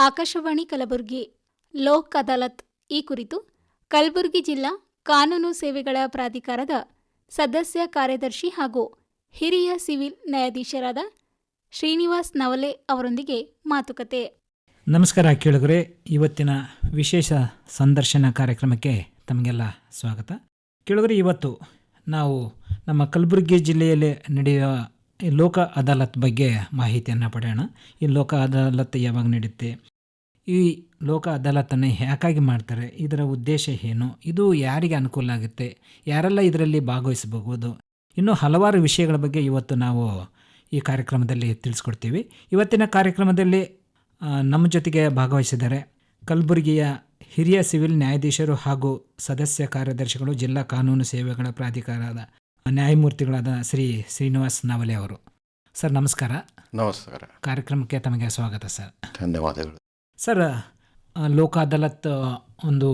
ಆಕಾಶವಾಣಿ ಕಲಬುರಗಿ ಲೋಕ್ ಅದಾಲತ್ ಈ ಕುರಿತು ಕಲಬುರಗಿ ಜಿಲ್ಲಾ ಕಾನೂನು ಸೇವೆಗಳ ಪ್ರಾಧಿಕಾರದ ಸದಸ್ಯ ಕಾರ್ಯದರ್ಶಿ ಹಾಗೂ ಹಿರಿಯ ಸಿವಿಲ್ ನ್ಯಾಯಾಧೀಶರಾದ ಶ್ರೀನಿವಾಸ್ ನವಲೆ ಅವರೊಂದಿಗೆ ಮಾತುಕತೆ. ನಮಸ್ಕಾರ ಕೇಳುಗರೆ, ಇವತ್ತಿನ ವಿಶೇಷ ಸಂದರ್ಶನ ಕಾರ್ಯಕ್ರಮಕ್ಕೆ ತಮಗೆಲ್ಲ ಸ್ವಾಗತ. ಕೇಳುಗರೆ, ಇವತ್ತು ನಾವು ನಮ್ಮ ಕಲಬುರಗಿ ಜಿಲ್ಲೆಯಲ್ಲಿ ನಡೆಯುವ ಈ ಲೋಕ ಅದಾಲತ್ ಬಗ್ಗೆ ಮಾಹಿತಿಯನ್ನು ಪಡೆಯೋಣ. ಈ ಲೋಕ ಅದಾಲತ್ ಯಾವಾಗ ನಡೆಯುತ್ತೆ, ಈ ಲೋಕ ಅದಾಲತನ್ನು ಯಾಕಾಗಿ ಮಾಡ್ತಾರೆ, ಇದರ ಉದ್ದೇಶ ಏನು, ಇದು ಯಾರಿಗೆ ಅನುಕೂಲ ಆಗುತ್ತೆ, ಯಾರೆಲ್ಲ ಇದರಲ್ಲಿ ಭಾಗವಹಿಸಬಹುದು, ಇನ್ನೂ ಹಲವಾರು ವಿಷಯಗಳ ಬಗ್ಗೆ ಇವತ್ತು ನಾವು ಈ ಕಾರ್ಯಕ್ರಮದಲ್ಲಿ ತಿಳಿಸ್ಕೊಡ್ತೀವಿ. ಇವತ್ತಿನ ಕಾರ್ಯಕ್ರಮದಲ್ಲಿ ನಮ್ಮ ಜೊತೆಗೆ ಭಾಗವಹಿಸಿದ್ದಾರೆ ಕಲಬುರಗಿಯ ಹಿರಿಯ ಸಿವಿಲ್ ನ್ಯಾಯಾಧೀಶರು ಹಾಗೂ ಸದಸ್ಯ ಕಾರ್ಯದರ್ಶಿಗಳು, ಜಿಲ್ಲಾ ಕಾನೂನು ಸೇವೆಗಳ ಪ್ರಾಧಿಕಾರದ ನ್ಯಾಯಮೂರ್ತಿಗಳಾದ ಶ್ರೀ ಶ್ರೀನಿವಾಸ್ ನವಲೆ ಅವರು. ಸರ್ ನಮಸ್ಕಾರ. ನಮಸ್ಕಾರ. ಕಾರ್ಯಕ್ರಮಕ್ಕೆ ತಮಗೆ ಸ್ವಾಗತ ಸರ್. ಧನ್ಯವಾದಗಳು ಸರ್. ಲೋಕ ಅದಾಲತ್ ಒಂದು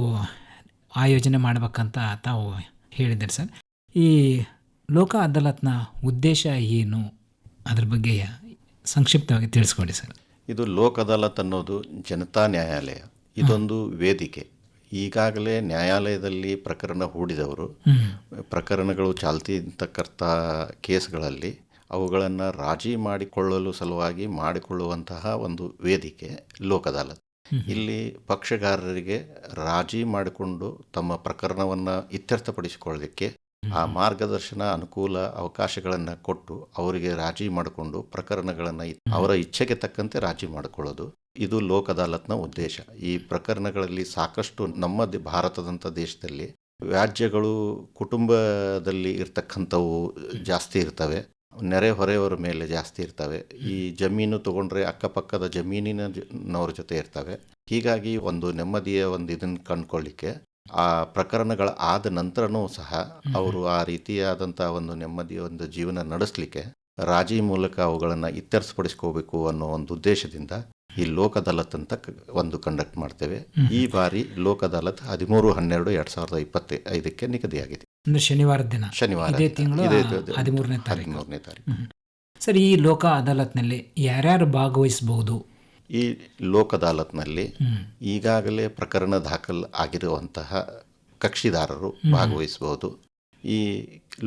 ಆಯೋಜನೆ ಮಾಡಬೇಕಂತ ತಾವು ಹೇಳಿದ್ದಾರೆ ಸರ್. ಈ ಲೋಕ ಅದಾಲತ್ನ ಉದ್ದೇಶ ಏನು, ಅದ್ರ ಬಗ್ಗೆ ಸಂಕ್ಷಿಪ್ತವಾಗಿ ತಿಳಿಸ್ಕೊಡಿ ಸರ್. ಇದು ಲೋಕ್ ಅದಾಲತ್ ಅನ್ನೋದು ಜನತಾ ನ್ಯಾಯಾಲಯ. ಇದೊಂದು ವೇದಿಕೆ. ಈಗಾಗಲೇ ನ್ಯಾಯಾಲಯದಲ್ಲಿ ಪ್ರಕರಣ ಹೂಡಿದವರು, ಪ್ರಕರಣಗಳು ಚಾಲ್ತಿ ಇರ್ತಕ್ಕಂಥ ಕೇಸ್ಗಳಲ್ಲಿ ಅವುಗಳನ್ನು ರಾಜಿ ಮಾಡಿಕೊಳ್ಳಲು ಸಲುವಾಗಿ ಮಾಡಿಕೊಳ್ಳುವಂತಹ ಒಂದು ವೇದಿಕೆ ಲೋಕ್ ಅದಾಲತ್. ಇಲ್ಲಿ ಪಕ್ಷಗಾರರಿಗೆ ರಾಜಿ ಮಾಡಿಕೊಂಡು ತಮ್ಮ ಪ್ರಕರಣವನ್ನು ಇತ್ಯರ್ಥಪಡಿಸಿಕೊಳ್ಳಲಿಕ್ಕೆ ಆ ಮಾರ್ಗದರ್ಶನ, ಅನುಕೂಲ, ಅವಕಾಶಗಳನ್ನು ಕೊಟ್ಟು ಅವರಿಗೆ ರಾಜಿ ಮಾಡಿಕೊಂಡು ಪ್ರಕರಣಗಳನ್ನು ಅವರ ಇಚ್ಛೆಗೆ ತಕ್ಕಂತೆ ರಾಜಿ ಮಾಡಿಕೊಳ್ಳೋದು ಇದು ಲೋಕ್ ಅದಾಲತ್ನ ಉದ್ದೇಶ. ಈ ಪ್ರಕರಣಗಳಲ್ಲಿ ಸಾಕಷ್ಟು ನಮ್ಮ ಭಾರತದಂಥ ದೇಶದಲ್ಲಿ ವ್ಯಾಜ್ಯಗಳು ಕುಟುಂಬದಲ್ಲಿ ಇರ್ತಕ್ಕಂಥವು ಜಾಸ್ತಿ ಇರ್ತವೆ, ನೆರೆ ಹೊರೆಯವರ ಮೇಲೆ ಜಾಸ್ತಿ ಇರ್ತವೆ. ಈ ಜಮೀನು ತಗೊಂಡ್ರೆ ಅಕ್ಕಪಕ್ಕದ ಜಮೀನಿನವ್ರ ಜೊತೆ ಇರ್ತವೆ. ಹೀಗಾಗಿ ಒಂದು ನೆಮ್ಮದಿಯ ಒಂದು ಇದನ್ನು ಕಂಡುಕೊಳ್ಳಿಕ್ಕೆ ಆ ಪ್ರಕರಣಗಳ ಆದ ನಂತರನೂ ಸಹ ಅವರು ಆ ರೀತಿಯಾದಂಥ ಒಂದು ನೆಮ್ಮದಿಯ ಒಂದು ಜೀವನ ನಡೆಸಲಿಕ್ಕೆ ರಾಜಿ ಮೂಲಕ ಅವುಗಳನ್ನು ಇತ್ಯರ್ಥಪಡಿಸ್ಕೋಬೇಕು ಅನ್ನೋ ಒಂದು ಉದ್ದೇಶದಿಂದ ಈ ಲೋಕ್ ಅದಾಲತ್ ಅಂತ ಒಂದು ಕಂಡಕ್ಟ್ ಮಾಡ್ತೇವೆ. ಈ ಬಾರಿ ಲೋಕ್ ಅದಾಲತ್ 13/12/2025 ನಿಗದಿಯಾಗಿದೆ. ಶನಿವಾರದ ದಿನ, ಶನಿವಾರ, ಇದೇ ತಿಂಗಳು 13ನೇ ತಾರೀಕು. ಸರ್, ಈ ಲೋಕ ಅದಾಲತ್ನಲ್ಲಿ ಯಾರ್ಯಾರು ಭಾಗವಹಿಸಬಹುದು? ಈ ಲೋಕ್ ಅದಾಲತ್ನಲ್ಲಿ ಈಗಾಗಲೇ ಪ್ರಕರಣ ದಾಖಲು ಆಗಿರುವಂತಹ ಕಕ್ಷಿದಾರರು ಭಾಗವಹಿಸಬಹುದು. ಈ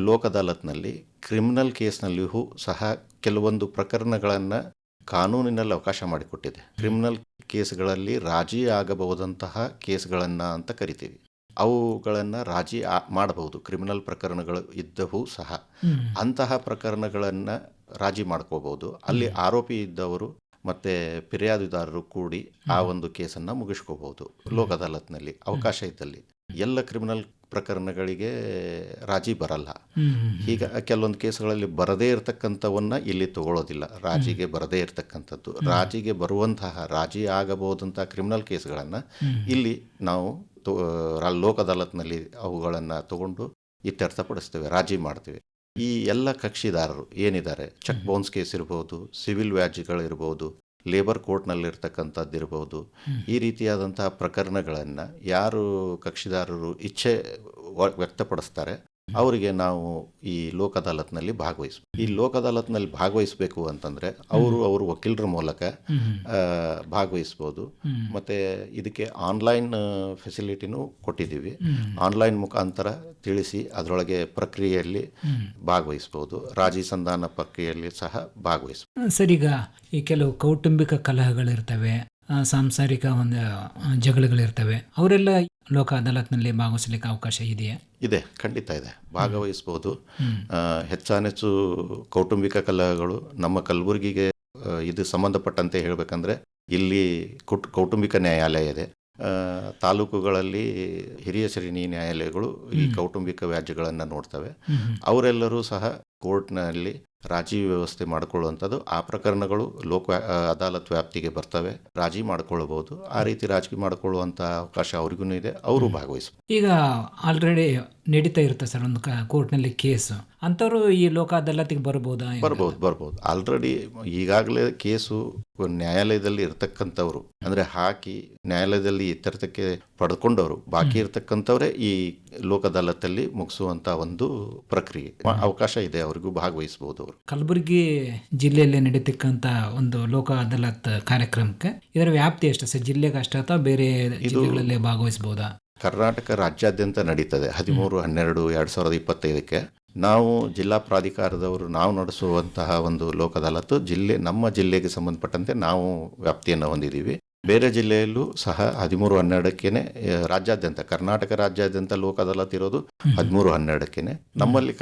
ಲೋಕ್ ಅದಾಲತ್ನಲ್ಲಿ ಕ್ರಿಮಿನಲ್ ಕೇಸ್ನಲ್ಲಿಯೂ ಸಹ ಕೆಲವೊಂದು ಪ್ರಕರಣಗಳನ್ನು ಕಾನೂನಿನಲ್ಲಿ ಅವಕಾಶ ಮಾಡಿಕೊಟ್ಟಿದೆ. ಕ್ರಿಮಿನಲ್ ಕೇಸ್ಗಳಲ್ಲಿ ರಾಜಿ ಆಗಬಹುದಂತಹ ಕೇಸ್ಗಳನ್ನು ಅಂತ ಕರಿತೀವಿ. ಅವುಗಳನ್ನು ರಾಜಿ ಮಾಡಬಹುದು. ಕ್ರಿಮಿನಲ್ ಪ್ರಕರಣಗಳು ಇದ್ದವು ಸಹ ಅಂತಹ ಪ್ರಕರಣಗಳನ್ನು ರಾಜಿ ಮಾಡ್ಕೋಬಹುದು. ಅಲ್ಲಿ ಆರೋಪಿ ಇದ್ದವರು ಮತ್ತು ಫಿರ್ಯಾದಿದಾರರು ಕೂಡಿ ಆ ಒಂದು ಕೇಸನ್ನು ಮುಗಿಸ್ಕೋಬಹುದು. ಲೋಕ್ ಅದಾಲತ್ನಲ್ಲಿ ಅವಕಾಶ ಇದ್ದಲ್ಲಿ ಎಲ್ಲ ಕ್ರಿಮಿನಲ್ ಪ್ರಕರಣಗಳಿಗೆ ರಾಜಿ ಬರಲ್ಲ. ಈಗ ಕೆಲವೊಂದು ಕೇಸುಗಳಲ್ಲಿ ಬರದೇ ಇರತಕ್ಕಂಥವನ್ನ ಇಲ್ಲಿ ತಗೊಳ್ಳೋದಿಲ್ಲ. ರಾಜಿಗೆ ಬರದೇ ಇರತಕ್ಕಂಥದ್ದು, ರಾಜಿಗೆ ಬರುವಂತಹ, ರಾಜಿ ಆಗಬಹುದಂತಹ ಕ್ರಿಮಿನಲ್ ಕೇಸ್ಗಳನ್ನು ಇಲ್ಲಿ ನಾವು ಲೋಕ್ ಅದಾಲತ್ನಲ್ಲಿ ಅವುಗಳನ್ನು ತಗೊಂಡು ಇತ್ಯರ್ಥಪಡಿಸ್ತೇವೆ, ರಾಜಿ ಮಾಡ್ತೇವೆ. ಈ ಎಲ್ಲ ಕಕ್ಷಿದಾರರು ಏನಿದ್ದಾರೆ, ಚೆಕ್ ಬೌನ್ಸ್ ಕೇಸ್ ಇರ್ಬೋದು, ಸಿವಿಲ್ ವ್ಯಾಜ್ಯಗಳಿರ್ಬೋದು, ಲೇಬರ್ ಕೋರ್ಟ್ನಲ್ಲಿರ್ತಕ್ಕಂಥದ್ದು ಇರ್ಬೋದು, ಈ ರೀತಿಯಾದಂತಹ ಪ್ರಕರಣಗಳನ್ನು ಯಾರು ಕಕ್ಷಿದಾರರು ಇಚ್ಛೆ ವ್ಯಕ್ತಪಡಿಸ್ತಾರೆ ಅವರಿಗೆ ನಾವು ಈ ಲೋಕ್ ಅದಾಲತ್ನಲ್ಲಿ ಭಾಗವಹಿಸ್ಬೇಕು. ಈ ಲೋಕ್ ಅದಾಲತ್ನಲ್ಲಿ ಭಾಗವಹಿಸಬೇಕು ಅಂತಂದರೆ ಅವರು ವಕೀಲರ ಮೂಲಕ ಭಾಗವಹಿಸ್ಬೋದು. ಮತ್ತು ಇದಕ್ಕೆ ಆನ್ಲೈನ್ ಫೆಸಿಲಿಟಿನೂ ಕೊಟ್ಟಿದ್ದೀವಿ. ಆನ್ಲೈನ್ ಮುಖಾಂತರ ತಿಳಿಸಿ ಅದರೊಳಗೆ ಪ್ರಕ್ರಿಯೆಯಲ್ಲಿ ಭಾಗವಹಿಸ್ಬೋದು. ರಾಜಿ ಸಂಧಾನ ಪ್ರಕ್ರಿಯೆಯಲ್ಲಿ ಸಹ ಭಾಗವಹಿಸ್ಬೋದು. ಸರ್, ಈಗ ಈ ಕೆಲವು ಕೌಟುಂಬಿಕ ಕಲಹಗಳಿರ್ತವೆ, ಸಾಂಸಾರಿಕ ಒಂದು ಜಗಳಗಳಿರ್ತವೆ, ಅವರೆಲ್ಲ ಲೋಕ ಅದಾಲತ್ನಲ್ಲಿ ಭಾಗವಹಿಸಲಿಕ್ಕೆ ಅವಕಾಶ ಇದೆಯಾ? ಇದೆ, ಖಂಡಿತ ಇದೆ, ಭಾಗವಹಿಸ್ಬೋದು. ಹೆಚ್ಚಾನೆಚ್ಚು ಕೌಟುಂಬಿಕ ಕಲಹಗಳು ನಮ್ಮ ಕಲಬುರಗಿಗೆ ಇದು ಸಂಬಂಧಪಟ್ಟಂತೆ ಹೇಳಬೇಕಂದ್ರೆ ಇಲ್ಲಿ ಕೌಟುಂಬಿಕ ನ್ಯಾಯಾಲಯ ಇದೆ. ತಾಲೂಕುಗಳಲ್ಲಿ ಹಿರಿಯ ಶ್ರೇಣಿ ನ್ಯಾಯಾಲಯಗಳು ಈ ಕೌಟುಂಬಿಕ ವ್ಯಾಜ್ಯಗಳನ್ನು ನೋಡ್ತವೆ. ಅವರೆಲ್ಲರೂ ಸಹ ಕೋರ್ಟ್ನಲ್ಲಿ ರಾಜಿ ವ್ಯವಸ್ಥೆ ಮಾಡಿಕೊಳ್ಳುವಂಥದ್ದು, ಆ ಪ್ರಕರಣಗಳು ಲೋಕ ಅದಾಲತ್ ವ್ಯಾಪ್ತಿಗೆ ಬರ್ತವೆ, ರಾಜಿ ಮಾಡಿಕೊಳ್ಳಬಹುದು. ಆ ರೀತಿ ರಾಜಿ ಮಾಡಿಕೊಳ್ಳುವಂಥ ಅವಕಾಶ ಅವ್ರಿಗೂ ಇದೆ, ಅವರು ಭಾಗವಹಿಸ್ಬೋದು. ಈಗ ಆಲ್ರೆಡಿ ನಡೀತಾ ಇರುತ್ತೆ ಸರ್ ಒಂದು ಕೋರ್ಟ್ನಲ್ಲಿ ಕೇಸು, ಅಂಥವ್ರು ಈ ಲೋಕ ಅದಾಲತಿಗೆ ಬರ್ಬೋದಾ? ಬರ್ಬೋದು. ಆಲ್ರೆಡಿ ಈಗಾಗಲೇ ಕೇಸು ನ್ಯಾಯಾಲಯದಲ್ಲಿ ಇರ್ತಕ್ಕಂಥವ್ರು, ಅಂದರೆ ಹಾಕಿ ನ್ಯಾಯಾಲಯದಲ್ಲಿ ಇತ್ಯರ್ಥಕ್ಕೆ ಪಡ್ಕೊಂಡವರು ಬಾಕಿ ಇರ್ತಕ್ಕಂಥವ್ರೆ ಈ ಲೋಕ ಅದಾಲತಲ್ಲಿ ಮುಗಿಸುವಂಥ ಒಂದು ಪ್ರಕ್ರಿಯೆ ಅವಕಾಶ ಇದೆ, ಅವರಿಗೂ ಭಾಗವಹಿಸಬಹುದು ಅವರು. ಕಲಬುರಗಿ ಜಿಲ್ಲೆಯಲ್ಲಿ ನಡೀತಕ್ಕಂಥ ಒಂದು ಲೋಕ ಅದಾಲತ್ ಕಾರ್ಯಕ್ರಮಕ್ಕೆ ಇದರ ವ್ಯಾಪ್ತಿ ಎಷ್ಟು ಸರ್? ಜಿಲ್ಲೆಗೆ ಅಷ್ಟೇ ಅಥವಾ ಬೇರೆ ಜಿಲ್ಲೆಗಳಲ್ಲಿ ಭಾಗವಹಿಸಬಹುದಾ? ಕರ್ನಾಟಕ ರಾಜ್ಯಾದ್ಯಂತ ನಡೀತದೆ 13/12/2025. ನಾವು ಜಿಲ್ಲಾ ಪ್ರಾಧಿಕಾರದವರು ನಾವು ನಡೆಸುವಂತಹ ಒಂದು ಲೋಕ ಅದಾಲತ್ತು ನಮ್ಮ ಜಿಲ್ಲೆಗೆ ಸಂಬಂಧಪಟ್ಟಂತೆ ನಾವು ವ್ಯಾಪ್ತಿಯನ್ನು ಹೊಂದಿದ್ದೀವಿ. ಬೇರೆ ಜಿಲ್ಲೆಯಲ್ಲೂ ಸಹ 13/12 ರಾಜ್ಯಾದ್ಯಂತ, ಕರ್ನಾಟಕ ರಾಜ್ಯಾದ್ಯಂತ ಲೋಕ ಅದಾಲತ್ ಇರೋದು 13/12. ನಮ್ಮಲ್ಲಿ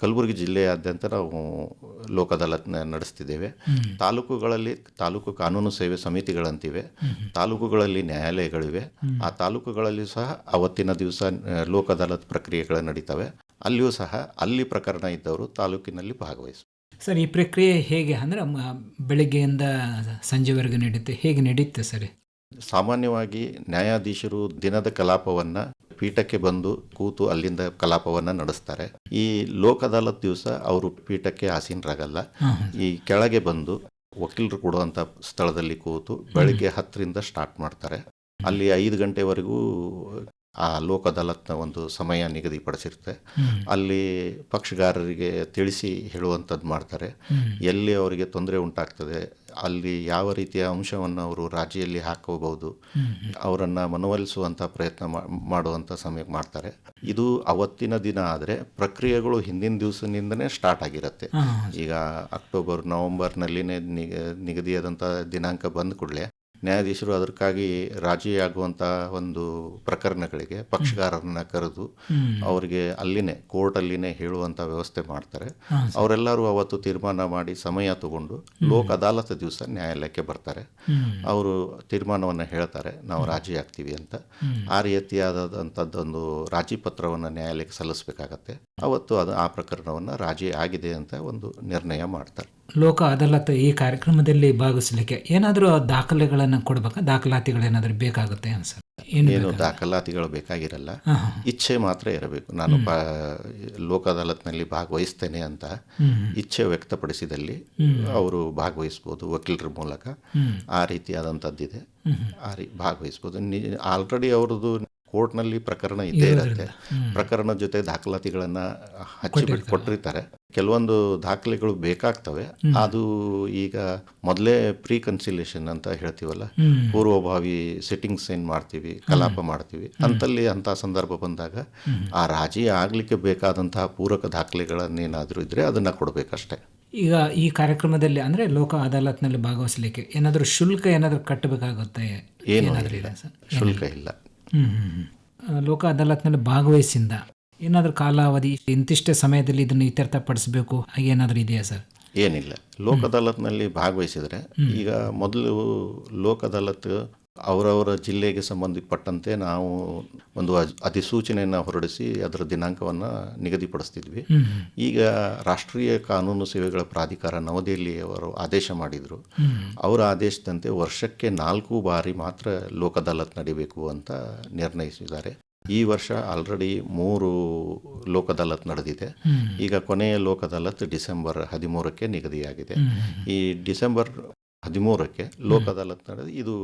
ಕಲಬುರಗಿ ಜಿಲ್ಲೆಯಾದ್ಯಂತ ನಾವು ಲೋಕ ಅದಾಲತ್ ನಡೆಸ್ತಿದ್ದೇವೆ. ತಾಲೂಕುಗಳಲ್ಲಿ ತಾಲೂಕು ಕಾನೂನು ಸೇವೆ ಸಮಿತಿಗಳಂತಿವೆ, ತಾಲೂಕುಗಳಲ್ಲಿ ನ್ಯಾಯಾಲಯಗಳಿವೆ. ಆ ತಾಲೂಕುಗಳಲ್ಲಿ ಸಹ ಅವತ್ತಿನ ದಿವಸ ಲೋಕ ಅದಾಲತ್ ಪ್ರಕ್ರಿಯೆಗಳು ನಡೀತವೆ. ಅಲ್ಲಿಯೂ ಸಹ ಅಲ್ಲಿ ಪ್ರಕರಣ ಇದ್ದವರು ತಾಲೂಕಿನಲ್ಲಿ ಭಾಗವಹಿಸುವ. ಸರ್, ಈ ಪ್ರಕ್ರಿಯೆ ಹೇಗೆ ಅಂದರೆ ಬೆಳಗ್ಗೆಯಿಂದ ಸಂಜೆವರೆಗೆ ಹೇಗೆ ನಡೆಯುತ್ತೆ ಸರ್? ಸಾಮಾನ್ಯವಾಗಿ ನ್ಯಾಯಾಧೀಶರು ದಿನದ ಕಲಾಪವನ್ನು ಪೀಠಕ್ಕೆ ಬಂದು ಕೂತು ಅಲ್ಲಿಂದ ಕಲಾಪವನ್ನು ನಡೆಸ್ತಾರೆ. ಈ ಲೋಕ ಅದಾಲತ್ ದಿವಸ ಅವರು ಪೀಠಕ್ಕೆ ಆಸೀನರಾಗಲ್ಲ. ಈ ಕೆಳಗೆ ಬಂದು ವಕೀಲರು ಕೊಡುವಂಥ ಸ್ಥಳದಲ್ಲಿ ಕೂತು ಬೆಳಗ್ಗೆ 10ರಿಂದ ಸ್ಟಾರ್ಟ್ ಮಾಡ್ತಾರೆ. ಅಲ್ಲಿ 5 ಗಂಟೆವರೆಗೂ ಆ ಲೋಕ ಅದಾಲತ್ನ ಒಂದು ಸಮಯ ನಿಗದಿಪಡಿಸಿರುತ್ತೆ. ಅಲ್ಲಿ ಪಕ್ಷಗಾರರಿಗೆ ತಿಳಿಸಿ ಹೇಳುವಂಥದ್ದು ಮಾಡ್ತಾರೆ. ಎಲ್ಲಿ ಅವರಿಗೆ ತೊಂದರೆ ಉಂಟಾಗ್ತದೆ, ಅಲ್ಲಿ ಯಾವ ರೀತಿಯ ಅಂಶವನ್ನು ಅವರು ರಾಜಿಯಲ್ಲಿ ಹಾಕೋಬಹುದು, ಅವರನ್ನು ಮನವೊಲಿಸುವಂಥ ಪ್ರಯತ್ನ ಮಾಡುವಂಥ ಸಮಯಕ್ಕೆ ಮಾಡ್ತಾರೆ. ಇದು ಅವತ್ತಿನ ದಿನ ಆದರೆ ಪ್ರಕ್ರಿಯೆಗಳು ಹಿಂದಿನ ದಿವಸದಿಂದನೇ ಸ್ಟಾರ್ಟ್ ಆಗಿರುತ್ತೆ. ಈಗ ಅಕ್ಟೋಬರ್ ನವೆಂಬರ್ನಲ್ಲಿನೇ ನಿಗದಿಯಾದಂಥ ದಿನಾಂಕ ಬಂದ ಕೂಡಲೇ ನ್ಯಾಯಾಧೀಶರು ಅದಕ್ಕಾಗಿ ರಾಜಿಯಾಗುವಂಥ ಒಂದು ಪ್ರಕರಣಗಳಿಗೆ ಪಕ್ಷಗಾರರನ್ನ ಕರೆದು ಅವರಿಗೆ ಕೋರ್ಟಲ್ಲಿನೇ ಹೇಳುವಂಥ ವ್ಯವಸ್ಥೆ ಮಾಡ್ತಾರೆ. ಅವರೆಲ್ಲರೂ ಅವತ್ತು ತೀರ್ಮಾನ ಮಾಡಿ ಸಮಯ ತಗೊಂಡು ಲೋಕ ಅದಾಲತ್ ದಿವಸ ನ್ಯಾಯಾಲಯಕ್ಕೆ ಬರ್ತಾರೆ. ಅವರು ತೀರ್ಮಾನವನ್ನು ಹೇಳ್ತಾರೆ, ನಾವು ರಾಜಿ ಆಗ್ತೀವಿ ಅಂತ. ಆ ರೀತಿಯಾದಂಥದ್ದೊಂದು ರಾಜಿ ಪತ್ರವನ್ನು ನ್ಯಾಯಾಲಯಕ್ಕೆ ಸಲ್ಲಿಸಬೇಕಾಗತ್ತೆ. ಅವತ್ತು ಆ ಪ್ರಕರಣವನ್ನು ರಾಜಿ ಆಗಿದೆ ಅಂತ ಒಂದು ನಿರ್ಣಯ ಮಾಡ್ತಾರೆ. ಲೋಕ ಅದಾಲತ್ ಈ ಕಾರ್ಯಕ್ರಮದಲ್ಲಿ ಭಾಗವಹಿಸಲಿಕ್ಕೆ ಏನಾದರೂ ದಾಖಲೆಗಳನ್ನು ಕೊಡ್ಬೇಕಾ? ದಾಖಲಾತಿಗಳೇನಾದರೂ ಬೇಕಾಗುತ್ತೆ ಅನ್ಸ? ಏನು ದಾಖಲಾತಿಗಳು ಬೇಕಾಗಿರಲ್ಲ, ಇಚ್ಛೆ ಮಾತ್ರ ಇರಬೇಕು. ನಾನು ಲೋಕ ಅದಾಲತ್ನಲ್ಲಿ ಭಾಗವಹಿಸ್ತೇನೆ ಅಂತ ಇಚ್ಛೆ ವ್ಯಕ್ತಪಡಿಸಿದಲ್ಲಿ ಅವರು ಭಾಗವಹಿಸ್ಬೋದು ವಕೀಲರ ಮೂಲಕ. ಆ ರೀತಿಯಾದಂಥದ್ದಿದೆ, ಭಾಗವಹಿಸ್ಬೋದು. ಆಲ್ರೆಡಿ ಅವ್ರದ್ದು ಕೋರ್ಟ್ನಲ್ಲಿ ಪ್ರಕರಣ ಇದ್ದೇ ಇರುತ್ತೆ. ಪ್ರಕರಣ ಜೊತೆ ದಾಖಲಾತಿಗಳನ್ನು ಹಚ್ಚಿಬಿಟ್ಟು ಕೊಟ್ಟಿರ್ತಾರೆ. ಕೆಲವೊಂದು ದಾಖಲೆಗಳು ಬೇಕಾಗ್ತವೆ. ಅದು ಈಗ ಮೊದಲೇ ಪ್ರೀ ಕನ್ಸಿಲೇಷನ್ ಅಂತ ಹೇಳ್ತೀವಲ್ಲ, ಪೂರ್ವಭಾವಿ ಸಿಟ್ಟಿಂಗ್ಸ್ ಏನು ಮಾಡ್ತೀವಿ, ಕಲಾಪ ಮಾಡ್ತೀವಿ ಅಂತಲ್ಲಿ ಅಂಥ ಸಂದರ್ಭ ಬಂದಾಗ ಆ ರಾಜಿ ಆಗಲಿಕ್ಕೆ ಬೇಕಾದಂತಹ ಪೂರಕ ದಾಖಲೆಗಳನ್ನೇನಾದರೂ ಇದ್ದರೆ ಅದನ್ನು ಕೊಡಬೇಕಷ್ಟೆ. ಈಗ ಈ ಕಾರ್ಯಕ್ರಮದಲ್ಲಿ ಅಂದರೆ ಲೋಕ ಅದಾಲತ್ನಲ್ಲಿ ಭಾಗವಹಿಸಲಿಕ್ಕೆ ಏನಾದರೂ ಶುಲ್ಕ ಏನಾದರೂ ಕಟ್ಟಬೇಕಾಗುತ್ತೆ? ಏನಾದರೂ ಇಲ್ಲ, ಶುಲ್ಕ ಇಲ್ಲ. ಲೋಕ ಅದಾಲತ್ನಲ್ಲಿ ಭಾಗವಹಿಸಿಂದ ಏನಾದರೂ ಕಾಲಾವಧಿ ಇಂತಿಷ್ಟೇ ಸಮಯದಲ್ಲಿ ಇದನ್ನು ಇತ್ಯರ್ಥಪಡಿಸಬೇಕು ಹಾಗೇನಾದರೂ ಇದೆಯಾ ಸರ್? ಏನಿಲ್ಲ. ಲೋಕ ಅದಾಲತ್ನಲ್ಲಿ ಭಾಗವಹಿಸಿದರೆ ಈಗ ಮೊದಲು ಲೋಕ ಅದಾಲತ್ ಅವರವರ ಜಿಲ್ಲೆಗೆ ಸಂಬಂಧಪಟ್ಟಂತೆ ನಾವು ಒಂದು ಅಧಿಸೂಚನೆಯನ್ನು ಹೊರಡಿಸಿ ಅದರ ದಿನಾಂಕವನ್ನು ನಿಗದಿಪಡಿಸ್ತಿದ್ವಿ. ಈಗ ರಾಷ್ಟ್ರೀಯ ಕಾನೂನು ಸೇವೆಗಳ ಪ್ರಾಧಿಕಾರ ನವದೆಹಲಿ ಅವರು ಆದೇಶ ಮಾಡಿದರು. ಅವರ ಆದೇಶದಂತೆ ವರ್ಷಕ್ಕೆ 4 ಬಾರಿ ಮಾತ್ರ ಲೋಕ ಅದಾಲತ್ ನಡೀಬೇಕು ಅಂತ ನಿರ್ಣಯಿಸಿದ್ದಾರೆ. ಈ ವರ್ಷ ಆಲ್ರೆಡಿ 3 ಲೋಕ ಅದಾಲತ್ ನಡೆದಿದೆ. ಈಗ ಕೊನೆಯ ಲೋಕ ಅದಾಲತ್ ಡಿಸೆಂಬರ್ 13ಕ್ಕೆ ನಿಗದಿಯಾಗಿದೆ. ಈ ಡಿಸೆಂಬರ್ 13ಕ್ಕೆ ಲೋಕ ಅದಾಲತ್ ನಡೆದು ಇದು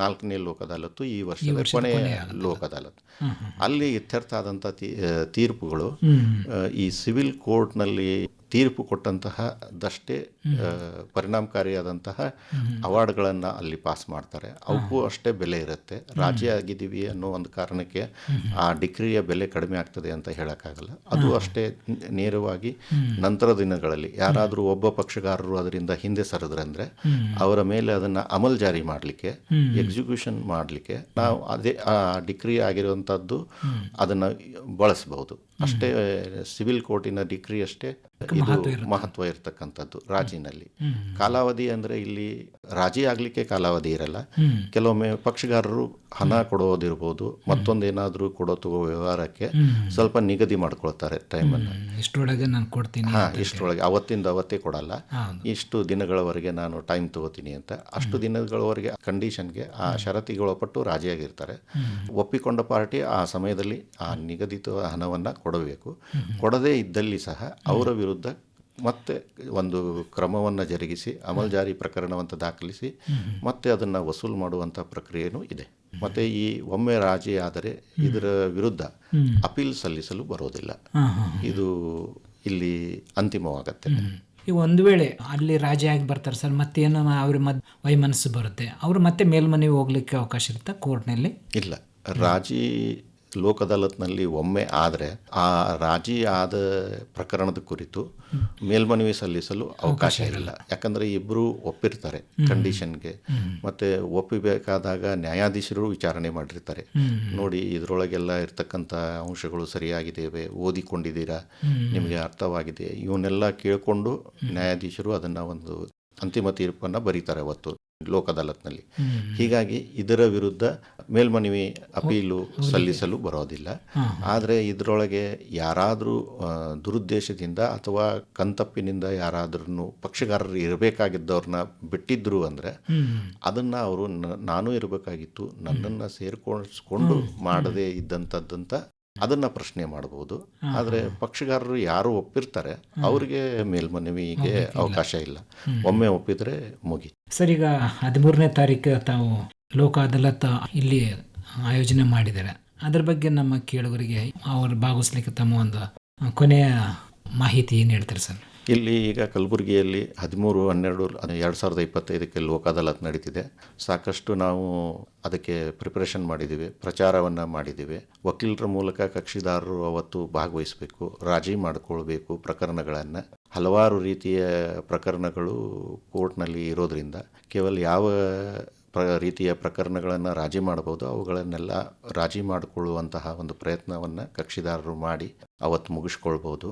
4ನೇ ಲೋಕ ಅದಾಲತ್ತು, ಈ ವರ್ಷದ ಕೊನೆಯ ಲೋಕ ಅದಾಲತ್. ಅಲ್ಲಿ ಇತ್ಯರ್ಥ ಆದಂಥ ತೀರ್ಪುಗಳು ಈ ಸಿವಿಲ್ ಕೋರ್ಟ್ನಲ್ಲಿ ತೀರ್ಪು ಕೊಟ್ಟಂತಹದಷ್ಟೇ ಪರಿಣಾಮಕಾರಿಯಾದಂತಹ ಅವಾರ್ಡ್ಗಳನ್ನು ಅಲ್ಲಿ ಪಾಸ್ ಮಾಡ್ತಾರೆ. ಅವಕ್ಕೂ ಅಷ್ಟೇ ಬೆಲೆ ಇರುತ್ತೆ. ರಾಜಿ ಆಗಿದ್ದೀವಿ ಅನ್ನೋ ಒಂದು ಕಾರಣಕ್ಕೆ ಆ ಡಿಗ್ರಿಯ ಬೆಲೆ ಕಡಿಮೆ ಆಗ್ತದೆ ಅಂತ ಹೇಳೋಕ್ಕಾಗಲ್ಲ. ಅದು ಅಷ್ಟೇ ನೇರವಾಗಿ ನಂತರ ದಿನಗಳಲ್ಲಿ ಯಾರಾದರೂ ಒಬ್ಬ ಪಕ್ಷಗಾರರು ಅದರಿಂದ ಹಿಂದೆ ಸರಿದ್ರಂದ್ರೆ ಅವರ ಮೇಲೆ ಅದನ್ನು ಅಮಲ್ ಜಾರಿ ಮಾಡಲಿಕ್ಕೆ, ಎಕ್ಸಿಕ್ಯೂಷನ್ ಮಾಡಲಿಕ್ಕೆ ನಾವು ಅದೇ ಆ ಡಿಗ್ರಿ ಆಗಿರುವಂಥದ್ದು ಅದನ್ನು ಬಳಸಬಹುದು. ಅಷ್ಟೇ ಸಿವಿಲ್ ಕೋರ್ಟಿನ ಡಿಗ್ರಿ ಅಷ್ಟೇ ಮಹತ್ವ ಇರತಕ್ಕಂಥದ್ದು ರಾಜಿನಲ್ಲಿ. ಕಾಲಾವಧಿ ಅಂದರೆ ಇಲ್ಲಿ ರಾಜಿ ಆಗಲಿಕ್ಕೆ ಕಾಲಾವಧಿ ಇರಲ್ಲ. ಕೆಲವೊಮ್ಮೆ ಪಕ್ಷಗಾರರು ಹಣ ಕೊಡೋದಿರ್ಬೋದು, ಮತ್ತೊಂದೇನಾದರೂ ತಗೋ ವ್ಯವಹಾರಕ್ಕೆ ಸ್ವಲ್ಪ ನಿಗದಿ ಮಾಡ್ಕೊಳ್ತಾರೆ ಟೈಮನ್ನು. ಇಷ್ಟರೊಳಗೆ ನಾನು ಕೊಡ್ತೀನಿ, ಇಷ್ಟರೊಳಗೆ ಅವತ್ತಿಂದ ಅವತ್ತೇ ಕೊಡಲ್ಲ, ಇಷ್ಟು ದಿನಗಳವರೆಗೆ ನಾನು ಟೈಮ್ ತಗೋತೀನಿ ಅಂತ. ಅಷ್ಟು ದಿನಗಳವರೆಗೆ ಕಂಡೀಷನ್ಗೆ ಆ ಷರತ್ತಿಗೊಳಪಟ್ಟು ರಾಜಿಯಾಗಿರ್ತಾರೆ. ಒಪ್ಪಿಕೊಂಡ ಪಾರ್ಟಿ ಆ ಸಮಯದಲ್ಲಿ ಆ ನಿಗದಿತ ಹಣವನ್ನು ಕೊಡಬೇಕು. ಕೊಡಬೇಕು. ಕೊಡದೇ ಇದ್ದಲ್ಲಿ ಸಹ ಅವರ ವಿರುದ್ಧ ಮತ್ತೆ ಒಂದು ಕ್ರಮವನ್ನು ಜರುಗಿಸಿ ಅಮಲ್ಜಾರಿ ಪ್ರಕರಣವಂತ ದಾಖಲಿಸಿ ಮತ್ತೆ ಅದನ್ನು ವಸೂಲು ಮಾಡುವಂಥ ಪ್ರಕ್ರಿಯೆಯೂ ಇದೆ. ಮತ್ತು ಈ ಒಮ್ಮೆ ರಾಜಿ ಆದರೆ ಇದರ ವಿರುದ್ಧ ಅಪೀಲ್ ಸಲ್ಲಿಸಲು ಬರೋದಿಲ್ಲ. ಇದು ಇಲ್ಲಿ ಅಂತಿಮವಾಗತ್ತೆ. ಈಗ ಒಂದು ವೇಳೆ ಅಲ್ಲಿ ರಾಜಿ ಆಗಿ ಬರ್ತಾರೆ ಸರ್, ಮತ್ತೇನು ಅವ್ರ ವೈಮನಸ್ಸು ಬರುತ್ತೆ, ಅವರು ಮತ್ತೆ ಮೇಲ್ಮನವಿ ಹೋಗ್ಲಿಕ್ಕೆ ಅವಕಾಶ ಇರುತ್ತಾ ಕೋರ್ಟ್ನಲ್ಲಿ? ಇಲ್ಲ, ರಾಜಿ ಲೋಕ್ ಅದಾಲತ್ನಲ್ಲಿ ಒಮ್ಮೆ ಆದರೆ ಆ ರಾಜಿ ಆದ ಪ್ರಕರಣದ ಕುರಿತು ಮೇಲ್ಮನವಿ ಸಲ್ಲಿಸಲು ಅವಕಾಶ ಇರಲ್ಲ. ಯಾಕಂದರೆ ಇಬ್ಬರು ಒಪ್ಪಿರ್ತಾರೆ ಕಂಡೀಷನ್ಗೆ, ಮತ್ತು ಒಪ್ಪಬೇಕಾದಾಗ ನ್ಯಾಯಾಧೀಶರು ವಿಚಾರಣೆ ಮಾಡಿರ್ತಾರೆ. ನೋಡಿ, ಇದರೊಳಗೆಲ್ಲ ಇರ್ತಕ್ಕಂಥ ಅಂಶಗಳು ಸರಿಯಾಗಿದ್ದೇವೆ, ಓದಿಕೊಂಡಿದ್ದೀರಾ, ನಿಮಗೆ ಅರ್ಥವಾಗಿದೆ, ಇವನ್ನೆಲ್ಲ ಕೇಳಿಕೊಂಡು ನ್ಯಾಯಾಧೀಶರು ಅದನ್ನು ಒಂದು ಅಂತಿಮ ತೀರ್ಪನ್ನು ಬರೀತಾರೆ ಅವತ್ತು ಲೋಕ್ ಅದಾಲತ್ನಲ್ಲಿ. ಹೀಗಾಗಿ ಇದರ ವಿರುದ್ಧ ಮೇಲ್ಮನವಿ ಅಪೀಲು ಸಲ್ಲಿಸಲು ಬರೋದಿಲ್ಲ. ಆದರೆ ಇದರೊಳಗೆ ಯಾರಾದರೂ ದುರುದ್ದೇಶದಿಂದ ಅಥವಾ ಕಣ್ತಪ್ಪಿನಿಂದ ಯಾರಾದ್ರೂ ಪಕ್ಷಗಾರರು ಇರಬೇಕಾಗಿದ್ದವ್ರನ್ನ ಬಿಟ್ಟಿದ್ರು ಅಂದರೆ ಅದನ್ನು ಅವರು ನಾನು ಇರಬೇಕಾಗಿತ್ತು, ನನ್ನನ್ನು ಸೇರ್ಕೊಂಡು ಮಾಡದೇ ಇದ್ದಂಥದ್ದಂತ ಅದನ್ನು ಪ್ರಶ್ನೆ ಮಾಡಬಹುದು. ಆದರೆ ಪಕ್ಷಗಾರರು ಯಾರು ಒಪ್ಪಿರ್ತಾರೆ ಅವರಿಗೆ ಮೇಲ್ಮನವಿಗೆ ಅವಕಾಶ ಇಲ್ಲ. ಒಮ್ಮೆ ಒಪ್ಪಿದರೆ ಮುಗಿ. ಸರ್, ಈಗ 13ನೇ ತಾರೀಕು ತಾವು ಲೋಕ ಅದಾಲತ್ ಇಲ್ಲಿ ಆಯೋಜನೆ ಮಾಡಿದ್ದಾರೆ. ಅದ್ರ ಬಗ್ಗೆ ನಮ್ಮ ಕೇಳುಗರಿಗೆ ಅವರು ಭಾಗವಹಿಸ್ಲಿಕ್ಕೆ ತಮ್ಮ ಒಂದು ಕೊನೆಯ ಮಾಹಿತಿ ಏನು ಹೇಳ್ತಾರೆ ಸರ್? ಇಲ್ಲಿ ಈಗ ಕಲಬುರಗಿಯಲ್ಲಿ 13/12/2025 ಲೋಕ ಅದಾಲತ್ ನಡೀತಿದೆ. ಸಾಕಷ್ಟು ನಾವು ಅದಕ್ಕೆ ಪ್ರಿಪರೇಷನ್ ಮಾಡಿದ್ದೀವಿ, ಪ್ರಚಾರವನ್ನು ಮಾಡಿದ್ದೀವಿ. ವಕೀಲರ ಮೂಲಕ ಕಕ್ಷಿದಾರರು ಅವತ್ತು ಭಾಗವಹಿಸಬೇಕು, ರಾಜಿ ಮಾಡಿಕೊಳ್ಬೇಕು ಪ್ರಕರಣಗಳನ್ನು. ಹಲವಾರು ರೀತಿಯ ಪ್ರಕರಣಗಳು ಕೋರ್ಟ್ನಲ್ಲಿ ಇರೋದರಿಂದ ಕೇವಲ ಯಾವ ರೀತಿಯ ಪ್ರಕರಣಗಳನ್ನು ರಾಜಿ ಮಾಡಬಹುದು ಅವುಗಳನ್ನೆಲ್ಲ ರಾಜಿ ಮಾಡಿಕೊಳ್ಳುವಂತಹ ಒಂದು ಪ್ರಯತ್ನವನ್ನು ಕಕ್ಷಿದಾರರು ಮಾಡಿ ಅವತ್ತು ಮುಗಿಸ್ಕೊಳ್ಬೋದು.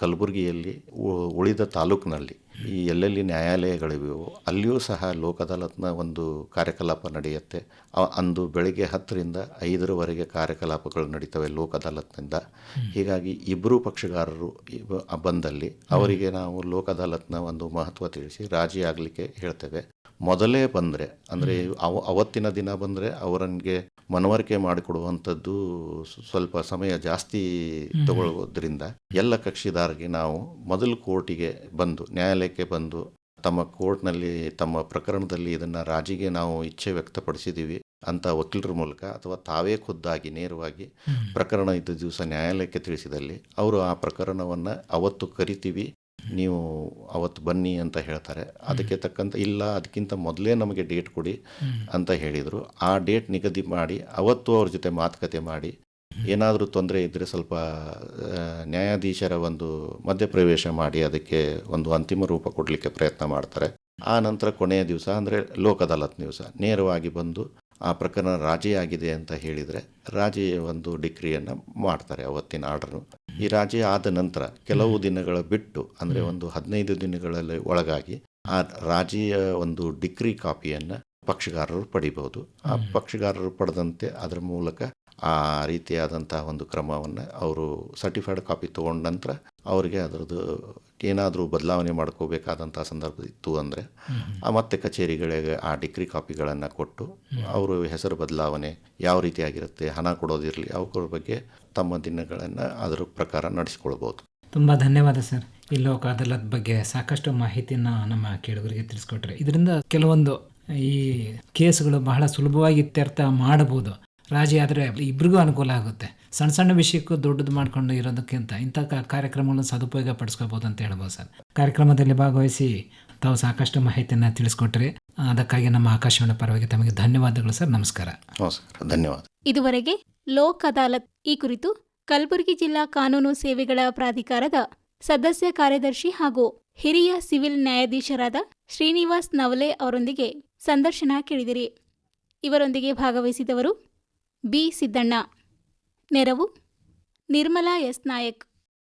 ಕಲಬುರಗಿಯಲ್ಲಿ ಉಳಿದ ತಾಲೂಕಿನಲ್ಲಿ ಈ ಎಲ್ಲೆಲ್ಲಿ ನ್ಯಾಯಾಲಯಗಳಿವೆಯೋ ಅಲ್ಲಿಯೂ ಸಹ ಲೋಕ್ ಅದಾಲತ್ನ ಒಂದು ಕಾರ್ಯಕಲಾಪ ನಡೆಯುತ್ತೆ. ಅಂದು ಬೆಳಗ್ಗೆ 10ರಿಂದ 5ರವರೆಗೆ ಕಾರ್ಯಕಲಾಪಗಳು ನಡೀತವೆ ಲೋಕ್ ಅದಾಲತ್ನಿಂದ. ಹೀಗಾಗಿ ಇಬ್ಬರು ಪಕ್ಷಗಾರರು ಬಂದಲ್ಲಿ ಅವರಿಗೆ ನಾವು ಲೋಕ್ ಅದಾಲತ್ನ ಒಂದು ಮಹತ್ವ ತಿಳಿಸಿ ರಾಜಿ ಆಗಲಿಕ್ಕೆ ಹೇಳ್ತೇವೆ. ಮೊದಲೇ ಬಂದರೆ ಅಂದರೆ ಅವತ್ತಿನ ದಿನ ಬಂದರೆ ಅವರಿಗೆ ಮನವರಿಕೆ ಮಾಡಿಕೊಡುವಂಥದ್ದು ಸ್ವಲ್ಪ ಸಮಯ ಜಾಸ್ತಿ ತಗೊಳ್ಳೋದ್ರಿಂದ ಎಲ್ಲ ಕಕ್ಷಿದಾರರಿಗೆ ನಾವು ಮೊದಲು ಕೋರ್ಟಿಗೆ ಬಂದು ನ್ಯಾಯಾಲಯಕ್ಕೆ ಬಂದು ತಮ್ಮ ಕೋರ್ಟ್ನಲ್ಲಿ ತಮ್ಮ ಪ್ರಕರಣದಲ್ಲಿ ಇದನ್ನು ರಾಜಿಗೆ ನಾವು ಇಚ್ಛೆ ವ್ಯಕ್ತಪಡಿಸಿದ್ದೀವಿ ಅಂತ ವಕೀಲರ ಮೂಲಕ ಅಥವಾ ತಾವೇ ಖುದ್ದಾಗಿ ನೇರವಾಗಿ ಪ್ರಕರಣ ಇದ್ದ ದಿವಸ ನ್ಯಾಯಾಲಯಕ್ಕೆ ತಿಳಿಸಿದಲ್ಲಿ ಅವರು ಆ ಪ್ರಕರಣವನ್ನು ಅವತ್ತು ಕರಿತೀವಿ, ನೀವು ಅವತ್ತು ಬನ್ನಿ ಅಂತ ಹೇಳ್ತಾರೆ. ಅದಕ್ಕೆ ತಕ್ಕಂಥ ಇಲ್ಲ ಅದಕ್ಕಿಂತ ಮೊದಲೇ ನಮಗೆ ಡೇಟ್ ಕೊಡಿ ಅಂತ ಹೇಳಿದರು. ಆ ಡೇಟ್ ನಿಗದಿ ಮಾಡಿ ಅವತ್ತು ಅವ್ರ ಜೊತೆ ಮಾತುಕತೆ ಮಾಡಿ ಏನಾದರೂ ತೊಂದರೆ ಇದ್ದರೆ ಸ್ವಲ್ಪ ನ್ಯಾಯಾಧೀಶರ ಒಂದು ಮಧ್ಯಪ್ರವೇಶ ಮಾಡಿ ಅದಕ್ಕೆ ಒಂದು ಅಂತಿಮ ರೂಪ ಕೊಡಲಿಕ್ಕೆ ಪ್ರಯತ್ನ ಮಾಡ್ತಾರೆ. ಆ ನಂತರ ಕೊನೆಯ ದಿವಸ ಅಂದರೆ ಲೋಕ್ ಅದಾಲತ್ ದಿವಸ ನೇರವಾಗಿ ಬಂದು ಆ ಪ್ರಕರಣ ರಾಜಿ ಆಗಿದೆ ಅಂತ ಹೇಳಿದರೆ ರಾಜಿಯ ಒಂದು ಡಿಕ್ರಿಯನ್ನು ಮಾಡ್ತಾರೆ ಅವತ್ತಿನ ಆರ್ಡರು. ಈ ರಾಜಿ ಆದ ನಂತರ ಕೆಲವು ದಿನಗಳ ಬಿಟ್ಟು ಅಂದರೆ ಒಂದು 15 ದಿನಗಳಲ್ಲಿ ಒಳಗಾಗಿ ಆ ರಾಜಿಯ ಒಂದು ಡಿಕ್ರಿ ಕಾಪಿಯನ್ನು ಪಕ್ಷಗಾರರು ಪಡಿಬಹುದು. ಆ ಪಕ್ಷಗಾರರು ಪಡೆದಂತೆ ಅದರ ಮೂಲಕ ಆ ರೀತಿಯಾದಂಥ ಒಂದು ಕ್ರಮವನ್ನು ಅವರು ಸರ್ಟಿಫೈಡ್ ಕಾಪಿ ತೊಗೊಂಡ ನಂತರ ಅವರಿಗೆ ಅದರದ್ದು ಏನಾದರೂ ಬದಲಾವಣೆ ಮಾಡ್ಕೋಬೇಕಾದಂಥ ಸಂದರ್ಭ ಇತ್ತು ಅಂದರೆ ಮತ್ತೆ ಕಚೇರಿಗಳಿಗೆ ಆ ಡಿಗ್ರಿ ಕಾಪಿಗಳನ್ನು ಕೊಟ್ಟು ಅವರು ಹೆಸರು ಬದಲಾವಣೆ ಯಾವ ರೀತಿಯಾಗಿರುತ್ತೆ, ಹಣ ಕೊಡೋದಿರಲಿ, ಅವ್ರ ಬಗ್ಗೆ ತಮ್ಮ ದಿನಗಳನ್ನು ಅದರ ಪ್ರಕಾರ ನಡೆಸಿಕೊಳ್ಬೋದು. ತುಂಬ ಧನ್ಯವಾದ ಸರ್. ಈ ಲೋಕ ಅದಾಲತ್ ಬಗ್ಗೆ ಸಾಕಷ್ಟು ಮಾಹಿತಿಯನ್ನು ನಮ್ಮ ಕೇಳುಗರಿಗೆ ತಿಳಿಸ್ಕೊಟ್ರೆ ಇದರಿಂದ ಕೆಲವೊಂದು ಈ ಕೇಸುಗಳು ಬಹಳ ಸುಲಭವಾಗಿ ಇತ್ಯರ್ಥ ಮಾಡಬಹುದು. ರಾಜಿ ಆದರೆ ಇಬ್ಬರಿಗೂ ಅನುಕೂಲ ಆಗುತ್ತೆ. ಸಣ್ಣ ಸಣ್ಣ ವಿಷಯಕ್ಕೂ ದೊಡ್ಡದು ಮಾಡ್ಕೊಂಡು ಇರೋದಕ್ಕಿಂತ ಇಂಥ ಕಾರ್ಯಕ್ರಮಗಳನ್ನು ಸದುಪಯೋಗ ಪಡಿಸ್ಕೋಬೋದು ಅಂತ ಹೇಳ್ಬೋದು ಸರ್. ಕಾರ್ಯಕ್ರಮದಲ್ಲಿ ಭಾಗವಹಿಸಿ ತಾವು ಸಾಕಷ್ಟು ಮಾಹಿತಿಯನ್ನು ತಿಳಿಸ್ಕೊಟ್ರೆ ಅದಕ್ಕಾಗಿ ನಮ್ಮ ಆಕಾಶವಾಣಿ ಪರವಾಗಿ ತಮಗೆ ಧನ್ಯವಾದಗಳು ಸರ್. ನಮಸ್ಕಾರ. ನಮಸ್ಕಾರ, ಧನ್ಯವಾದ. ಇದುವರೆಗೆ ಲೋಕ್ ಅದಾಲತ್ ಈ ಕುರಿತು ಕಲಬುರಗಿ ಜಿಲ್ಲಾ ಕಾನೂನು ಸೇವೆಗಳ ಪ್ರಾಧಿಕಾರದ ಸದಸ್ಯ ಕಾರ್ಯದರ್ಶಿ ಹಾಗೂ ಹಿರಿಯ ಸಿವಿಲ್ ನ್ಯಾಯಾಧೀಶರಾದ ಶ್ರೀನಿವಾಸ್ ನವಲೆ ಅವರೊಂದಿಗೆ ಸಂದರ್ಶನ ಕೇಳಿದಿರಿ. ಇವರೊಂದಿಗೆ ಭಾಗವಹಿಸಿದವರು ಬಿ ಸಿದ್ದಣ್ಣ. ನೆರವು ನಿರ್ಮಲಾ ಎಸ್ ನಾಯಕ್.